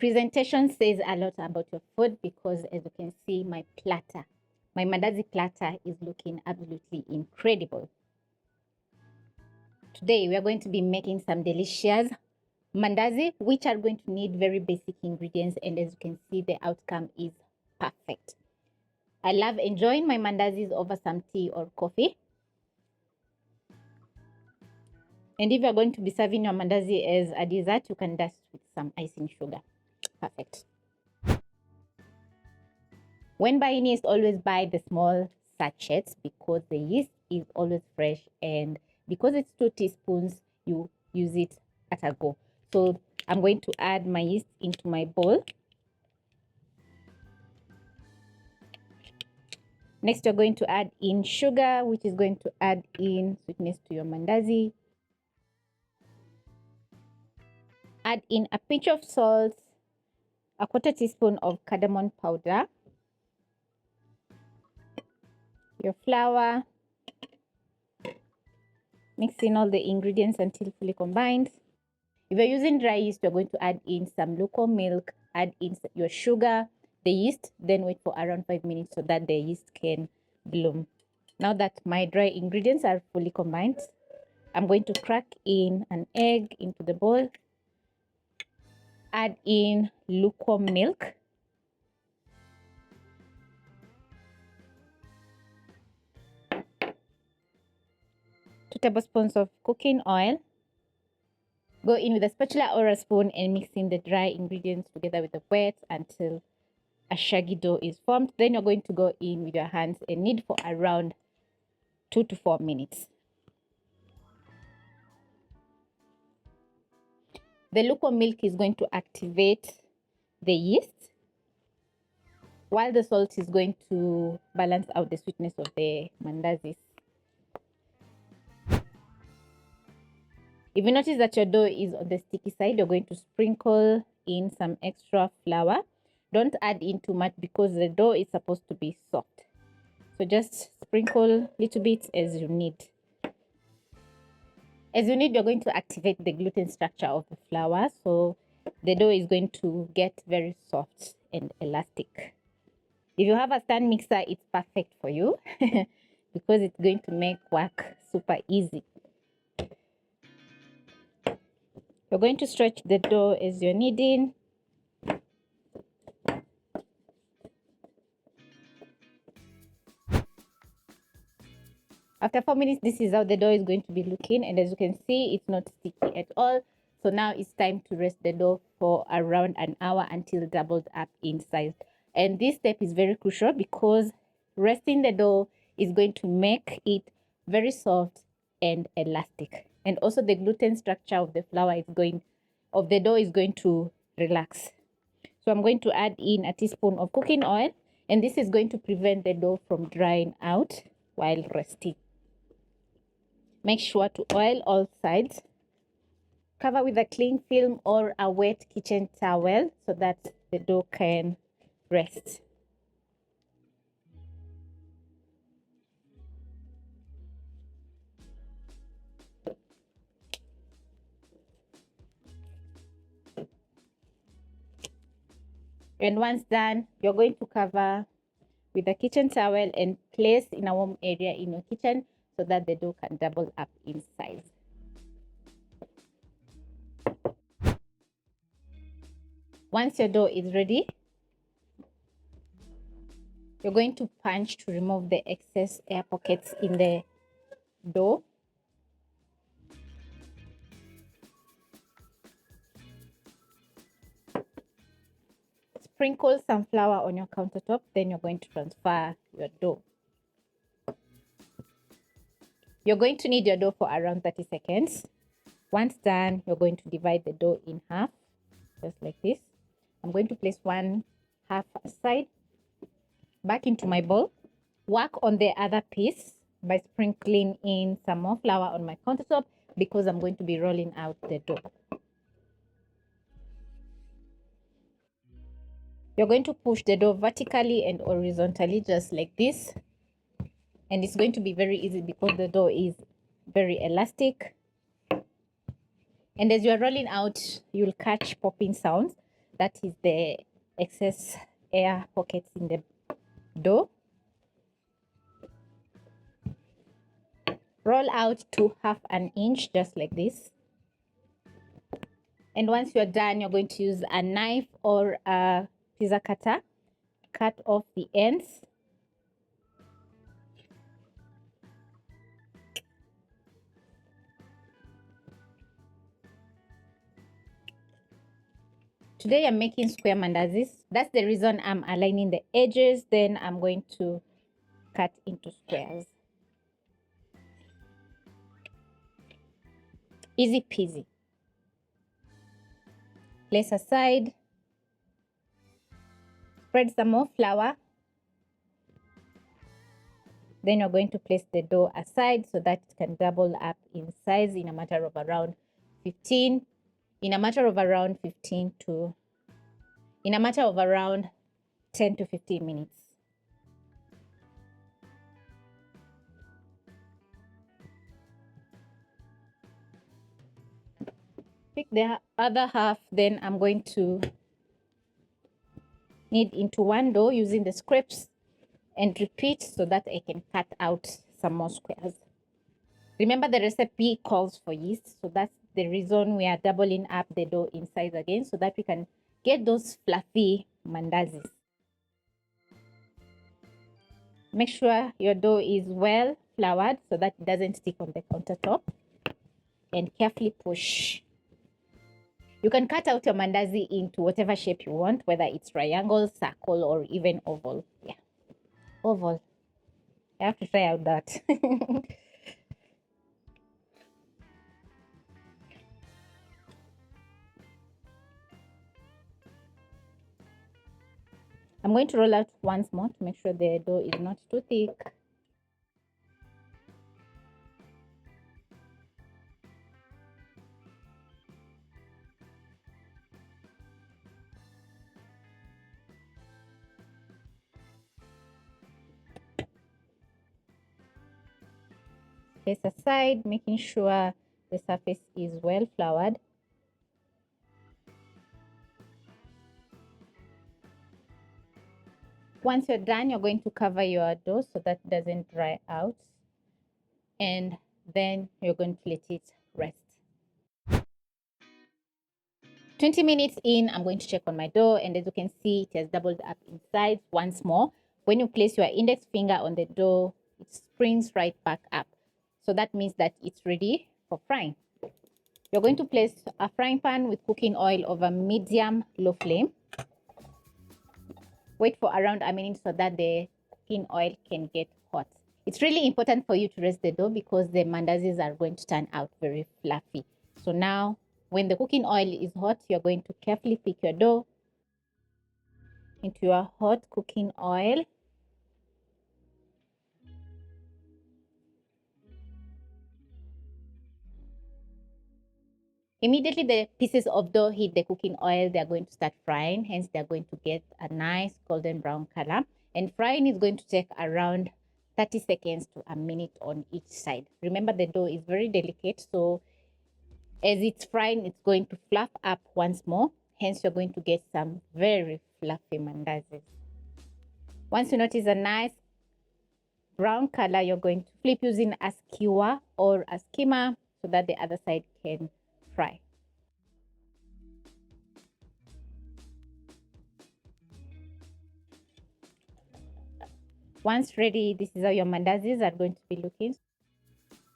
Presentation says a lot about your food because, as you can see, my Mandazi platter is looking absolutely incredible. Today, we are going to be making some delicious Mandazi, which are going to need very basic ingredients, and as you can see, the outcome is perfect. I love enjoying my Mandazis over some tea or coffee. And if you're going to be serving your Mandazi as a dessert, you can dust with some icing sugar. Perfect. When buying yeast, always buy the small sachets because the yeast is always fresh, and because it's 2 teaspoons, you use it at a go. So I'm going to add my yeast into my bowl. Next, you're going to add in sugar, which is going to add in sweetness to your Mandazi. Add in a pinch of salt, a 1/4 teaspoon of cardamom powder, your flour. Mix in all the ingredients until fully combined. If you're using dry yeast, you're going to add in some lukewarm milk, add in your sugar, the yeast, then wait for around 5 minutes so that the yeast can bloom. Now that my dry ingredients are fully combined, I'm going to crack in an egg into the bowl. Add in lukewarm milk. Two tablespoons of cooking oil. Go in with a spatula or a spoon and mix in the dry ingredients together with the wet until a shaggy dough is formed. Then you're going to go in with your hands and knead for around 2 to 4 minutes. The lukewarm milk is going to activate the yeast, while the salt is going to balance out the sweetness of the Mandazis. If you notice that your dough is on the sticky side, you're going to sprinkle in some extra flour. Don't add in too much because the dough is supposed to be soft. So just sprinkle a little bit as you need. As you need, you're going to activate the gluten structure of the flour, so the dough is going to get very soft and elastic. If you have a stand mixer, it's perfect for you because it's going to make work super easy. You're going to stretch the dough as you're kneading. After 4 minutes, this is how the dough is going to be looking, and as you can see, it's not sticky at all. So now it's time to rest the dough for around an hour until doubled up in size. And this step is very crucial because resting the dough is going to make it very soft and elastic, and also the gluten structure of the dough is going to relax. So I'm going to add in a teaspoon of cooking oil, and this is going to prevent the dough from drying out while resting. Make sure to oil all sides. Cover with a cling film or a wet kitchen towel so that the dough can rest. And once done, you're going to cover with a kitchen towel and place in a warm area in your kitchen so that the dough can double up in size. Once your dough is ready, you're going to punch to remove the excess air pockets in the dough. Sprinkle some flour on your countertop, then you're going to transfer your dough. You're going to knead your dough for around 30 seconds. Once done, you're going to divide the dough in half, just like this. I'm going to place one half aside, back into my bowl. Work on the other piece by sprinkling in some more flour on my countertop because I'm going to be rolling out the dough. You're going to push the dough vertically and horizontally, just like this. And it's going to be very easy because the dough is very elastic. And as you're rolling out, you'll catch popping sounds. That is the excess air pockets in the dough. Roll out to 1/2 inch, just like this. And once you're done, you're going to use a knife or a pizza cutter. Cut off the ends. Today I'm making square mandazis. That's the reason I'm aligning the edges. Then I'm going to cut into squares. Easy peasy. Place aside. Spread some more flour. Then you're going to place the dough aside so that it can double up in size in a matter of around 10 to 15 minutes. Pick the other half, then I'm going to knead into one dough using the scrapes and repeat so that I can cut out some more squares. Remember, the recipe calls for yeast, so that's the reason we are doubling up the dough in size again, so that we can get those fluffy mandazis. Make sure your dough is well floured so that it doesn't stick on the countertop, and carefully push. You can cut out your mandazi into whatever shape you want, whether it's triangle, circle, or even oval. Yeah, oval. I have to try out that. I'm going to roll out once more to make sure the dough is not too thick. Place aside, making sure the surface is well floured. Once you're done, you're going to cover your dough so that it doesn't dry out, and then you're going to let it rest. 20 minutes in, I'm going to check on my dough, and as you can see, it has doubled up in size once more. When you place your index finger on the dough, it springs right back up. So that means that it's ready for frying. You're going to place a frying pan with cooking oil over medium-low flame. Wait for around a minute so that the cooking oil can get hot. It's really important for you to rest the dough because the mandazis are going to turn out very fluffy. So now, when the cooking oil is hot, you're going to carefully pick your dough into your hot cooking oil. Immediately the pieces of dough hit the cooking oil, they're going to start frying. Hence, they're going to get a nice golden brown color. And frying is going to take around 30 seconds to a minute on each side. Remember, the dough is very delicate, so as it's frying, it's going to fluff up once more. Hence, you're going to get some very fluffy mandazis. Once you notice a nice brown color, you're going to flip using a skewer or a skimmer so that the other side can fry. Once ready, this is how your mandazis are going to be looking.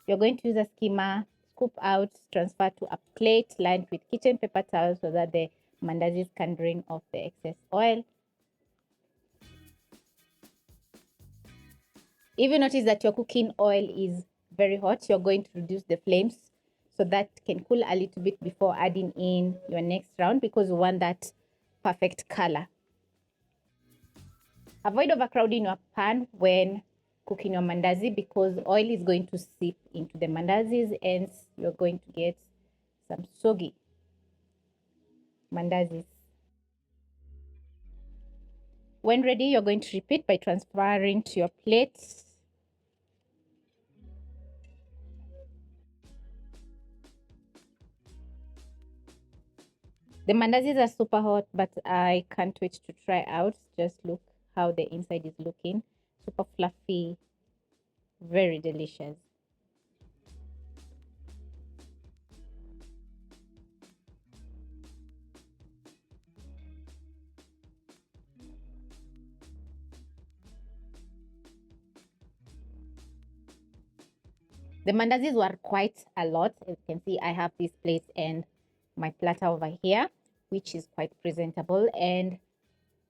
You're going to use a skimmer, scoop out, transfer to a plate lined with kitchen paper towel so that the mandazis can drain off the excess oil. If you notice that your cooking oil is very hot, you're going to reduce the flames so that can cool a little bit before adding in your next round, because you want that perfect color. Avoid overcrowding your pan when cooking your mandazi because oil is going to seep into the mandazis, and you're going to get some soggy mandazis. When ready, you're going to repeat by transferring to your plate. The mandazis are super hot, but I can't wait to try out. Just look how the inside is looking. Super fluffy, very delicious. The mandazis were quite a lot. As you can see, I have this plate and my platter over here, which is quite presentable. And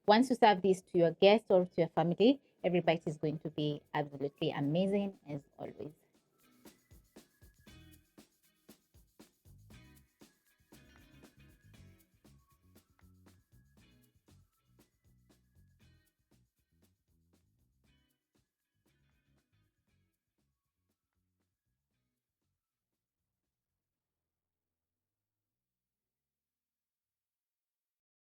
once you serve this to your guests or to your family, every bite is going to be absolutely amazing as always.